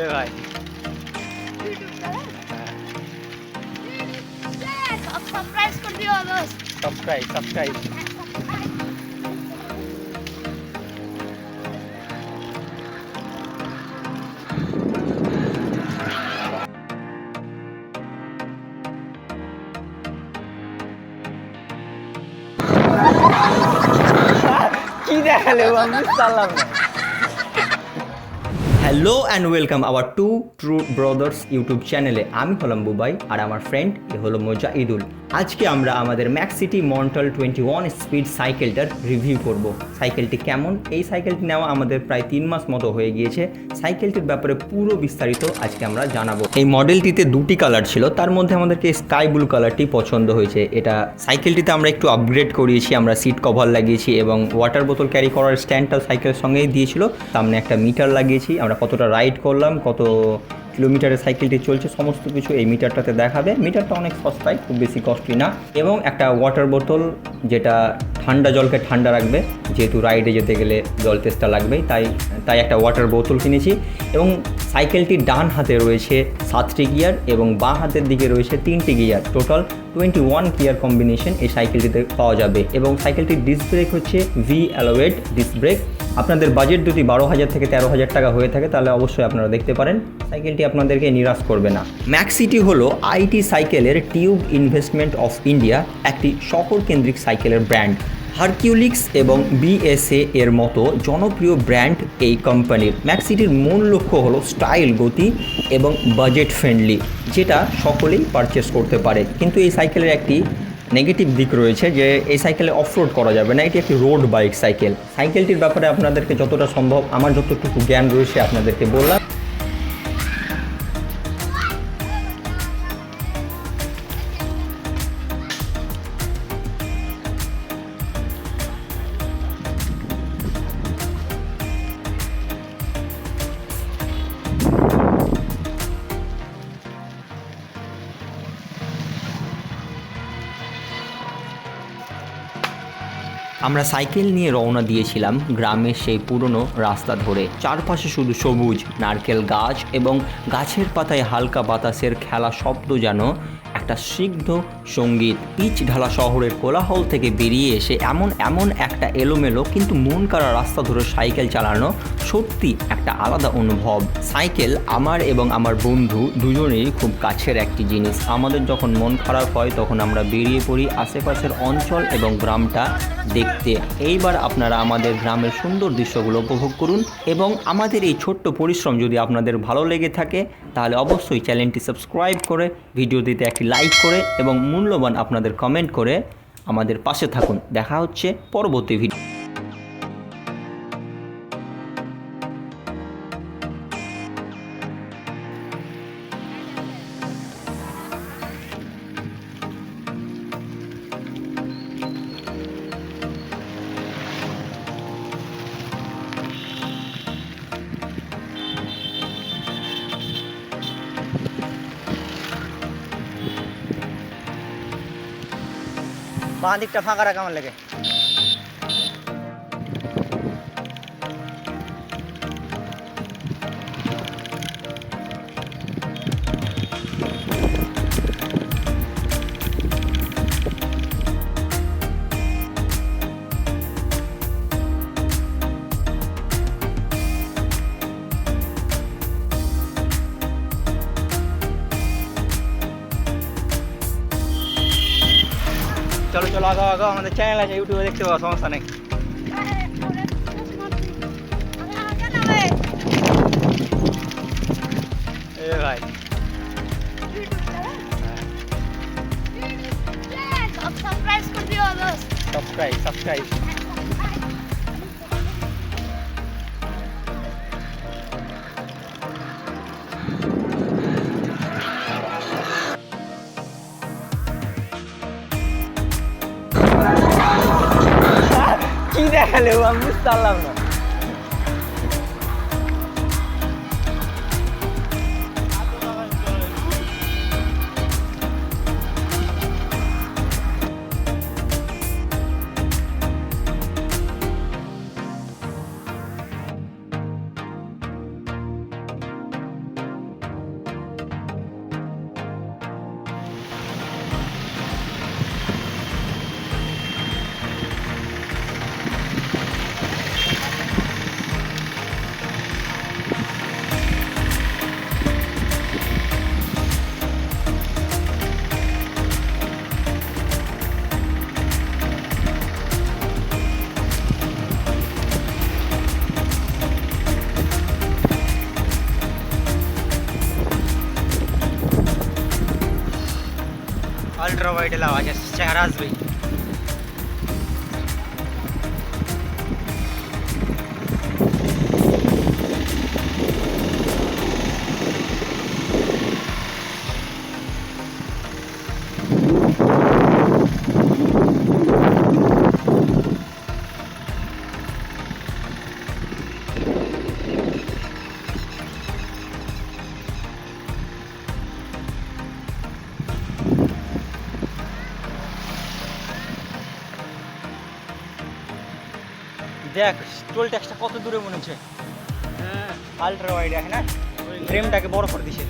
এ ভাই সাবস্ক্রাইব করে দিও দোস্ত। সাবস্ক্রাইব কি দেখালে আমি বুঝতে পারলাম না। Hello and welcome our to true brothers YouTube চ্যানেলে। আমি হলাম বুবাই আর আমার ফ্রেন্ড এ হলো মোজাহিদুল। আজকে আমরা আমাদের ম্যাক্স সিটি মন্টল 21 স্পিড সাইকেলটার রিভিউ করব। সাইকেলটি কেমন, এই সাইকেলটি নেওয়া আমাদের প্রায় 3 মাস মতো হয়ে গিয়েছে। সাইকেলটির ব্যাপারে পুরো বিস্তারিত আজকে আমরা জানাবো। এই মডেলটিতে দুটি কালার ছিল, তার মধ্যে আমাদেরকে স্কাই ব্লু কালারটি পছন্দ হয়েছে। এটা সাইকেলটিতে আমরা একটু আপগ্রেড করিয়েছি, আমরা সিট কভার লাগিয়েছি এবং ওয়াটার বোতল ক্যারি করার স্ট্যান্ডটাও সাইকেলের সঙ্গেই দিয়েছিল। সামনে একটা মিটার লাগিয়েছি, আমরা কতটা রাইড করলাম, কত কিলোমিটারে সাইকেলটি চলছে সমস্ত কিছু এই মিটারটাতে দেখাবে। মিটারটা অনেক সস্তায়, খুব বেশি কস্টলি না। এবং একটা ওয়াটার বোতল যেটা ঠান্ডা জলকে ঠান্ডা রাখবে, যেহেতু রাইডে যেতে গেলে জল তেষ্টা লাগবেই, তাই একটা ওয়াটার বোতল কিনেছি। এবং সাইকেলটির ডান হাতে রয়েছে 7টি গিয়ার এবং বাঁ হাতের দিকে রয়েছে 3টি গিয়ার। টোটাল 21 গিয়ার কম্বিনেশন এই সাইকেলটিতে পাওয়া যাবে। এবং সাইকেলটির ডিস্ক ব্রেক হচ্ছে ভি অ্যালোয়েড ডিস্ক ব্রেক। আপনাদের বাজেট যদি 12,000 থেকে 13,000 টাকা হয়ে থাকে তাহলে অবশ্যই আপনারা দেখতে পারেন, সাইকেলটি আপনাদেরকে নিরাশ করবে না। ম্যাক্স সিটি হলো আইটি সাইকেলের টিউব ইনভেস্টমেন্ট অফ ইন্ডিয়া, একটি শহর কেন্দ্রিক সাইকেলের ব্র্যান্ড। হারকিউলিক্স এবং বিএসএ এর মতো জনপ্রিয় ব্র্যান্ড এই কোম্পানির। ম্যাক্স সিটির মূল লক্ষ্য হলো স্টাইল, গতি এবং বাজেট ফ্রেন্ডলি, যেটা সকলেই পারচেস করতে পারে। কিন্তু এই সাইকেলের একটি নেগেটিভ দিক রয়েছে, যে এই সাইকেলে অফরোড করা যাবে না, এটি একটি রোড বাইক সাইকেল। সাইকেলটির ব্যাপারে আপনাদেরকে যতটা সম্ভব আমার যতটুকু জ্ঞান রয়েছে আপনাদেরকে বললাম। আমরা সাইকেল নিয়ে রওনা দিয়েছিলাম গ্রামের সেই পুরনো রাস্তা ধরে। চারপাশে শুধু সবুজ, নারকেল গাছ এবং গাছের পাতায় হালকা বাতাসের খেলা শব্দ যেন একটা স্নিগ্ধ সঙ্গীত। পিচ ঢালা শহরের কোলাহল থেকে বেরিয়ে এসে এমন একটা এলোমেলো কিন্তু মন কাড়া রাস্তা ধরে সাইকেল চালানো সত্যি একটা আলাদা অনুভব। সাইকেল আমার এবং আমার বন্ধু দুজনেই খুব কাছের একটি জিনিস। আমাদের যখন মন খারাপ হয় তখন আমরা বেরিয়ে পড়ি আশেপাশের অঞ্চল এবং গ্রামটা দেখতে। এইবার আপনারা আমাদের গ্রামের সুন্দর দৃশ্যগুলো উপভোগ করুন। এবং আমাদের এই ছোট্ট পরিশ্রম যদি আপনাদের ভালো লেগে থাকে তাহলে অবশ্যই চ্যানেলটি সাবস্ক্রাইব করে, ভিডিওটিতে একটি লাইক করে এবং মূল্যবান আপনাদের কমেন্ট করে আমাদের পাশে থাকুন। দেখা হচ্ছে পরবর্তী ভিডিও। বাঁ দিকটা ফাঁকা রাখা আমার লেগে। চলো চলো আগাও, আমাদের চ্যানেল আছে, ইউটিউবে দেখতে পাবো, সমস্যা নেই। এ ভাই সাবস্ক্রাইব করে দিও দোস্ত। সাবস্ক্রাইব কি দেখালে আমি বুঝতে পারলাম না। वाइड आवाज शहराज भाई দেখ টোল ট্যাক্সটা কত দূরে মনে হচ্ছে আলট্রা ওয়াইড আছে না ফ্রেমটাকে বড় করে দিছে